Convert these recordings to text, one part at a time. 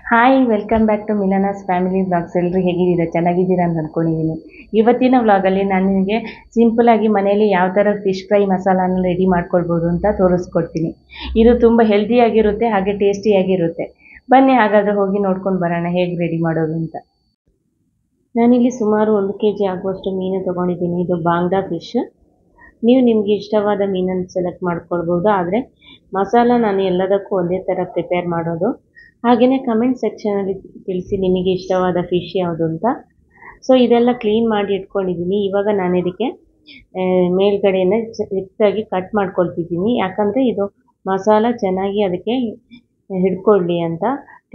Hi welcome back to Milana's family vlogs. ಎಲ್ಲರೂ ಹೇಗಿದ್ದೀರಾ? ಚೆನ್ನಾಗಿದ್ದೀರಾ ಅಂತ ಅಂದ್ಕೊಂಡಿದ್ದೀನಿ. ಇವತ್ತಿನ ವ್ಲಾಗಲ್ಲಿ ನಾನು ನಿಮಗೆ ಸಿಂಪಲಾಗಿ ಮನೆಯಲ್ಲಿ ಯಾವ ಥರ ಫಿಶ್ ಫ್ರೈ ಮಸಾಲಾನ ರೆಡಿ ಮಾಡ್ಕೊಳ್ಬೋದು ಅಂತ ತೋರಿಸ್ಕೊಡ್ತೀನಿ. ಇದು ತುಂಬ ಹೆಲ್ದಿಯಾಗಿರುತ್ತೆ, ಹಾಗೆ ಟೇಸ್ಟಿಯಾಗಿರುತ್ತೆ. ಬನ್ನಿ ಹಾಗಾದರೆ ಹೋಗಿ ನೋಡ್ಕೊಂಡು ಬರೋಣ ಹೇಗೆ ರೆಡಿ ಮಾಡೋದು ಅಂತ. ನಾನಿಲ್ಲಿ ಸುಮಾರು 1 kg ಆಗುವಷ್ಟು ಮೀನು ತೊಗೊಂಡಿದ್ದೀನಿ. ಇದು ಬಾಂಗ್ಡಾ ಫಿಶ್. ನೀವು ನಿಮಗೆ ಇಷ್ಟವಾದ ಮೀನನ್ನು ಸೆಲೆಕ್ಟ್ ಮಾಡ್ಕೊಳ್ಬೋದು. ಆದರೆ ಮಸಾಲ ನಾನು ಎಲ್ಲದಕ್ಕೂ ಒಂದೇ ಥರ ಪ್ರಿಪೇರ್ ಮಾಡೋದು. ಹಾಗೆಯೇ ಕಮೆಂಟ್ ಸೆಕ್ಷನಲ್ಲಿ ತಿಳಿಸಿ ನಿಮಗೆ ಇಷ್ಟವಾದ ಫಿಶ್ ಯಾವುದು ಅಂತ. ಸೊ ಇದೆಲ್ಲ ಕ್ಲೀನ್ ಮಾಡಿ ಇಟ್ಕೊಂಡಿದ್ದೀನಿ. ಇವಾಗ ನಾನು ಇದಕ್ಕೆ ಮೇಲ್ಗಡೆಯಿಂದ ಚಿಕ್ಕದಾಗಿ ಕಟ್ ಮಾಡ್ಕೊಳ್ತಿದ್ದೀನಿ. ಯಾಕಂದರೆ ಇದು ಮಸಾಲ ಚೆನ್ನಾಗಿ ಅದಕ್ಕೆ ಹಿಡ್ಕೊಳ್ಳಿ ಅಂತ.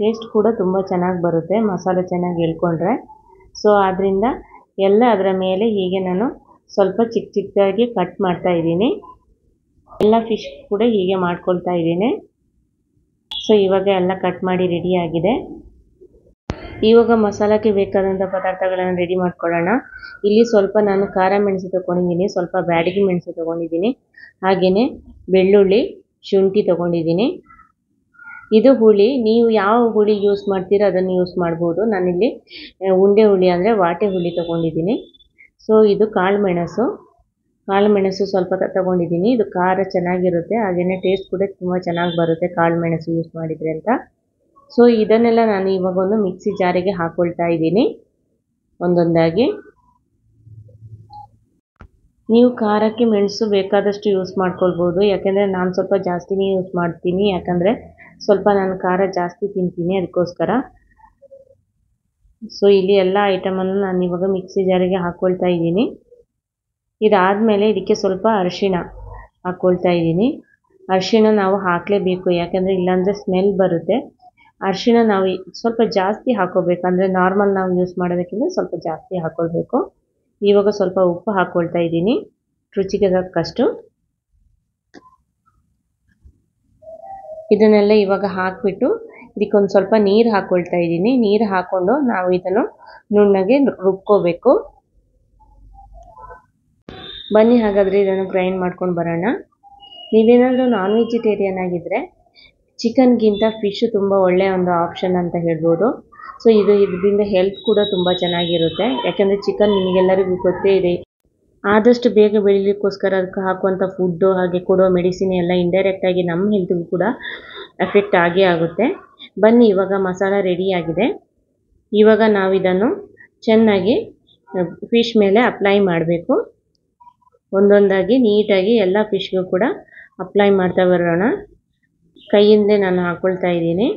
ಟೇಸ್ಟ್ ಕೂಡ ತುಂಬ ಚೆನ್ನಾಗಿ ಬರುತ್ತೆ ಮಸಾಲ ಚೆನ್ನಾಗಿ ಹಿಡ್ಕೊಂಡ್ರೆ. ಸೊ ಆದ್ದರಿಂದ ಎಲ್ಲ ಅದರ ಮೇಲೆ ಹೀಗೆ ನಾನು ಸ್ವಲ್ಪ ಚಿಕ್ಕ ಚಿಕ್ಕದಾಗಿ ಕಟ್ ಮಾಡ್ತಾ ಇದ್ದೀನಿ. ಎಲ್ಲ ಫಿಶ್ ಕೂಡ ಹೀಗೆ ಮಾಡ್ಕೊಳ್ತಾ ಇದ್ದೀನಿ. ಸೊ ಇವಾಗ ಎಲ್ಲ ಕಟ್ ಮಾಡಿ ರೆಡಿ ಆಗಿದೆ. ಇವಾಗ ಮಸಾಲಕ್ಕೆ ಬೇಕಾದಂಥ ಪದಾರ್ಥಗಳನ್ನು ರೆಡಿ ಮಾಡ್ಕೊಳ್ಳೋಣ. ಇಲ್ಲಿ ಸ್ವಲ್ಪ ನಾನು ಖಾರ ಮೆಣಸು ತೊಗೊಂಡಿದ್ದೀನಿ, ಸ್ವಲ್ಪ ಬ್ಯಾಡಗಿ ಮೆಣಸು ತೊಗೊಂಡಿದ್ದೀನಿ, ಹಾಗೆಯೇ ಬೆಳ್ಳುಳ್ಳಿ, ಶುಂಠಿ ತೊಗೊಂಡಿದ್ದೀನಿ. ಇದು ಹುಳಿ, ನೀವು ಯಾವ ಹುಳಿ ಯೂಸ್ ಮಾಡ್ತೀರೋ ಅದನ್ನು ಯೂಸ್ ಮಾಡ್ಬೋದು. ನಾನಿಲ್ಲಿ ಉಂಡೆ ಹುಳಿ ಅಂದರೆ ವಾಟೆ ಹುಳಿ ತೊಗೊಂಡಿದ್ದೀನಿ. ಸೊ ಇದು ಕಾಳು ಮೆಣಸು ಸ್ವಲ್ಪ ತೊಗೊಂಡಿದ್ದೀನಿ. ಇದು ಖಾರ ಚೆನ್ನಾಗಿರುತ್ತೆ, ಹಾಗೆಯೇ ಟೇಸ್ಟ್ ಕೂಡ ತುಂಬ ಚೆನ್ನಾಗಿ ಬರುತ್ತೆ ಕಾಳು ಮೆಣಸು ಯೂಸ್ ಮಾಡಿದರೆ ಅಂತ. ಸೊ ಇದನ್ನೆಲ್ಲ ನಾನು ಇವಾಗ ಒಂದು ಮಿಕ್ಸಿ ಜಾರಿಗೆ ಹಾಕ್ಕೊಳ್ತಾ ಇದ್ದೀನಿ ಒಂದೊಂದಾಗಿ. ನೀವು ಖಾರಕ್ಕೆ ಮೆಣಸು ಬೇಕಾದಷ್ಟು ಯೂಸ್ ಮಾಡ್ಕೊಳ್ಬೋದು. ಯಾಕೆಂದರೆ ನಾನು ಸ್ವಲ್ಪ ಜಾಸ್ತಿನೇ ಯೂಸ್ ಮಾಡ್ತೀನಿ, ಯಾಕಂದರೆ ಸ್ವಲ್ಪ ನಾನು ಖಾರ ಜಾಸ್ತಿ ತಿಂತೀನಿ, ಅದಕ್ಕೋಸ್ಕರ. ಸೊ ಇಲ್ಲಿ ಎಲ್ಲ ಐಟಮನ್ನು ನಾನು ಇವಾಗ ಮಿಕ್ಸಿ ಜಾರಿಗೆ ಹಾಕ್ಕೊಳ್ತಾ ಇದ್ದೀನಿ. ಇದಾದಮೇಲೆ ಇದಕ್ಕೆ ಸ್ವಲ್ಪ ಅರಿಶಿಣ ಹಾಕ್ಕೊಳ್ತಾ ಇದ್ದೀನಿ. ಅರಿಶಿಣ ನಾವು ಹಾಕಲೇಬೇಕು, ಯಾಕೆಂದರೆ ಇಲ್ಲಾಂದರೆ ಸ್ಮೆಲ್ ಬರುತ್ತೆ. ಅರಿಶಿಣ ನಾವು ಸ್ವಲ್ಪ ಜಾಸ್ತಿ ಹಾಕ್ಕೋಬೇಕಂದ್ರೆ ನಾರ್ಮಲ್ ನಾವು ಯೂಸ್ ಮಾಡೋದಕ್ಕಿಂತ ಸ್ವಲ್ಪ ಜಾಸ್ತಿ ಹಾಕ್ಕೊಳ್ಬೇಕು. ಇವಾಗ ಸ್ವಲ್ಪ ಉಪ್ಪು ಹಾಕ್ಕೊಳ್ತಾ ಇದ್ದೀನಿ ರುಚಿಗೆ ತಕ್ಕಷ್ಟು. ಇದನ್ನೆಲ್ಲ ಇವಾಗ ಹಾಕಿಬಿಟ್ಟು ಇದಕ್ಕೊಂದು ಸ್ವಲ್ಪ ನೀರು ಹಾಕ್ಕೊಳ್ತಾ ಇದ್ದೀನಿ. ನೀರು ಹಾಕ್ಕೊಂಡು ನಾವು ಇದನ್ನು ನುಣ್ಣಗೆ ರುಬ್ಕೋಬೇಕು. ಬನ್ನಿ ಹಾಗಾದರೆ ಇದನ್ನು ಗ್ರೈಂಡ್ ಮಾಡ್ಕೊಂಡು ಬರೋಣ. ನೀವೇನಾದರೂ ನಾನ್ ವೆಜಿಟೇರಿಯನ್ ಆಗಿದ್ದರೆ ಚಿಕನ್ಗಿಂತ ಫಿಶ್ ತುಂಬ ಒಳ್ಳೆಯ ಒಂದು ಆಪ್ಷನ್ ಅಂತ ಹೇಳ್ಬೋದು. ಸೊ ಇದರಿಂದ ಹೆಲ್ತ್ ಕೂಡ ತುಂಬ ಚೆನ್ನಾಗಿರುತ್ತೆ. ಯಾಕೆಂದರೆ ಚಿಕನ್ ನಿಮಗೆಲ್ಲರಿಗೂ ಗೊತ್ತೇ ಇದೆ, ಆದಷ್ಟು ಬೇಗ ಬೆಳೀಲಿಕ್ಕೋಸ್ಕರ ಅದಕ್ಕೆ ಹಾಕುವಂಥ ಫುಡ್ಡು ಹಾಗೆ ಕೊಡೋ ಮೆಡಿಸಿನ್ ಎಲ್ಲ ಇಂಡೈರೆಕ್ಟಾಗಿ ನಮ್ಮ ಹೆಲ್ತ್ಗೂ ಕೂಡ ಎಫೆಕ್ಟ್ ಆಗೇ ಆಗುತ್ತೆ. ಬನ್ನಿ ಇವಾಗ ಮಸಾಲ ರೆಡಿಯಾಗಿದೆ. ಇವಾಗ ನಾವು ಇದನ್ನು ಚೆನ್ನಾಗಿ ಫಿಶ್ ಮೇಲೆ ಅಪ್ಲೈ ಮಾಡಬೇಕು. ಒಂದೊಂದಾಗಿ ನೀಟಾಗಿ ಎಲ್ಲ ಫಿಶ್ಗೂ ಕೂಡ ಅಪ್ಲೈ ಮಾಡ್ತಾ ಬರೋಣ. ಕೈಯಿಂದಲೇ ನಾನು ಹಾಕ್ಕೊಳ್ತಾ ಇದ್ದೀನಿ,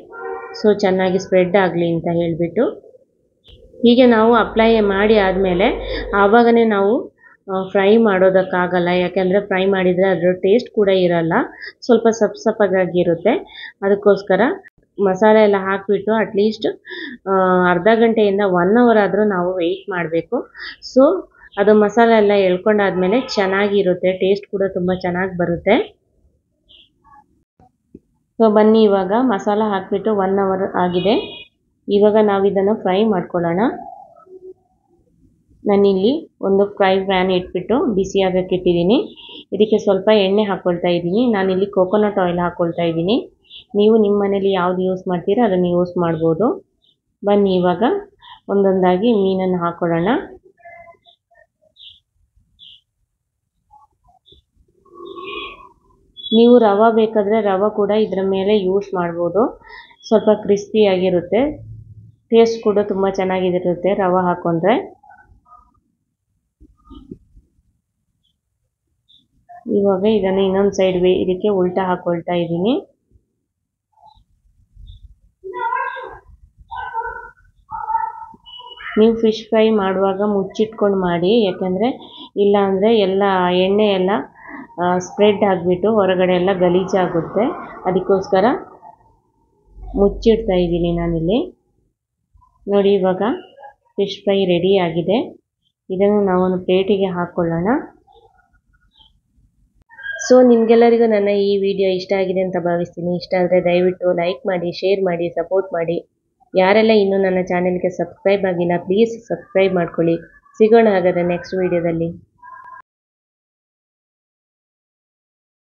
ಸೊ ಚೆನ್ನಾಗಿ ಸ್ಪ್ರೆಡ್ ಆಗಲಿ ಅಂತ ಹೇಳಿಬಿಟ್ಟು. ಹೀಗೆ ನಾವು ಅಪ್ಲೈ ಮಾಡಿ ಆದಮೇಲೆ ಆವಾಗನೇ ನಾವು ಫ್ರೈ ಮಾಡೋದಕ್ಕಾಗಲ್ಲ, ಯಾಕೆಂದರೆ ಫ್ರೈ ಮಾಡಿದರೆ ಅದರ ಟೇಸ್ಟ್ ಕೂಡ ಇರಲ್ಲ, ಸ್ವಲ್ಪ ಸಪ್ಪಗಾಗಿರುತ್ತೆ. ಅದಕ್ಕೋಸ್ಕರ ಮಸಾಲೆ ಎಲ್ಲ ಹಾಕಿಬಿಟ್ಟು ಅಟ್ಲೀಸ್ಟ್ ಅರ್ಧ ಗಂಟೆಯಿಂದ 1 hour ಆದರೂ ನಾವು ವೆಯ್ಟ್ ಮಾಡಬೇಕು. ಸೊ ಅದು ಮಸಾಲೆ ಎಲ್ಲ ಎಳ್ಕೊಂಡಾದ್ಮೇಲೆ ಚೆನ್ನಾಗಿರುತ್ತೆ, ಟೇಸ್ಟ್ ಕೂಡ ತುಂಬ ಚೆನ್ನಾಗಿ ಬರುತ್ತೆ. ಸೊ ಬನ್ನಿ ಇವಾಗ ಮಸಾಲ ಹಾಕಿಬಿಟ್ಟು 1 hour ಆಗಿದೆ. ಇವಾಗ ನಾವು ಇದನ್ನು ಫ್ರೈ ಮಾಡ್ಕೊಳ್ಳೋಣ. ನಾನಿಲ್ಲಿ ಒಂದು ಫ್ರೈ ಪ್ಯಾನ್ ಇಟ್ಬಿಟ್ಟು ಬಿಸಿ ಆಗಕ್ಕೆ ಇಟ್ಟಿದ್ದೀನಿ. ಇದಕ್ಕೆ ಸ್ವಲ್ಪ ಎಣ್ಣೆ ಹಾಕ್ಕೊಳ್ತಾ ಇದ್ದೀನಿ. ನಾನಿಲ್ಲಿ ಕೋಕೋನಟ್ ಆಯಿಲ್ ಹಾಕ್ಕೊಳ್ತಾ ಇದ್ದೀನಿ. ನೀವು ನಿಮ್ಮ ಮನೇಲಿ ಯಾವುದು ಯೂಸ್ ಮಾಡ್ತೀರೋ ಅದನ್ನು ಯೂಸ್ ಮಾಡ್ಬೋದು. ಬನ್ನಿ ಇವಾಗ ಒಂದೊಂದಾಗಿ ಮೀನನ್ನು ಹಾಕ್ಕೊಳ್ಳೋಣ. ನೀವು ರವೆ ಬೇಕಾದರೆ ರವೆ ಕೂಡ ಇದರ ಮೇಲೆ ಯೂಸ್ ಮಾಡ್ಬೋದು. ಸ್ವಲ್ಪ ಕ್ರಿಸ್ಪಿಯಾಗಿರುತ್ತೆ, ಟೇಸ್ಟ್ ಕೂಡ ತುಂಬ ಚೆನ್ನಾಗಿರುತ್ತೆ ರವೆ ಹಾಕ್ಕೊಂಡ್ರೆ. ಇವಾಗ ಇದನ್ನು ಇನ್ನೊಂದು ಸೈಡ್ ಇದಕ್ಕೆ ಉಲ್ಟಾ ಹಾಕ್ಕೊಳ್ತಾ ಇದ್ದೀನಿ. ನೀವು ಫಿಶ್ ಫ್ರೈ ಮಾಡುವಾಗ ಮುಚ್ಚಿಟ್ಕೊಂಡು ಮಾಡಿ, ಯಾಕೆಂದರೆ ಇಲ್ಲಾಂದರೆ ಎಲ್ಲ ಎಣ್ಣೆ ಎಲ್ಲ ಸ್ಪ್ರೆಡ್ ಆಗಿಬಿಟ್ಟು ಹೊರಗಡೆ ಎಲ್ಲ ಗಲೀಜಾಗುತ್ತೆ. ಅದಕ್ಕೋಸ್ಕರ ಮುಚ್ಚಿಡ್ತಾ ಇದ್ದೀನಿ ನಾನಿಲ್ಲಿ. ನೋಡಿ ಇವಾಗ ಫಿಶ್ ಫ್ರೈ ರೆಡಿ ಆಗಿದೆ. ಇದನ್ನು ನಾವೊಂದು ಪ್ಲೇಟಿಗೆ ಹಾಕ್ಕೊಳ್ಳೋಣ. ಸೊ ನಿಮಗೆಲ್ಲರಿಗೂ ನನ್ನ ಈ ವಿಡಿಯೋ ಇಷ್ಟ ಆಗಿದೆ ಅಂತ ಭಾವಿಸ್ತೀನಿ. ಇಷ್ಟ ಆದರೆ ದಯವಿಟ್ಟು ಲೈಕ್ ಮಾಡಿ, ಶೇರ್ ಮಾಡಿ, ಸಪೋರ್ಟ್ ಮಾಡಿ. ಯಾರೆಲ್ಲ ಇನ್ನೂ ನನ್ನ ಚಾನೆಲ್ಗೆ ಸಬ್ಸ್ಕ್ರೈಬ್ ಆಗಿಲ್ಲ ಪ್ಲೀಸ್ ಸಬ್ಸ್ಕ್ರೈಬ್ ಮಾಡ್ಕೊಳ್ಳಿ. ಸಿಗೋಣ ಹಾಗಾದರೆ ನೆಕ್ಸ್ಟ್ ವಿಡಿಯೋದಲ್ಲಿ.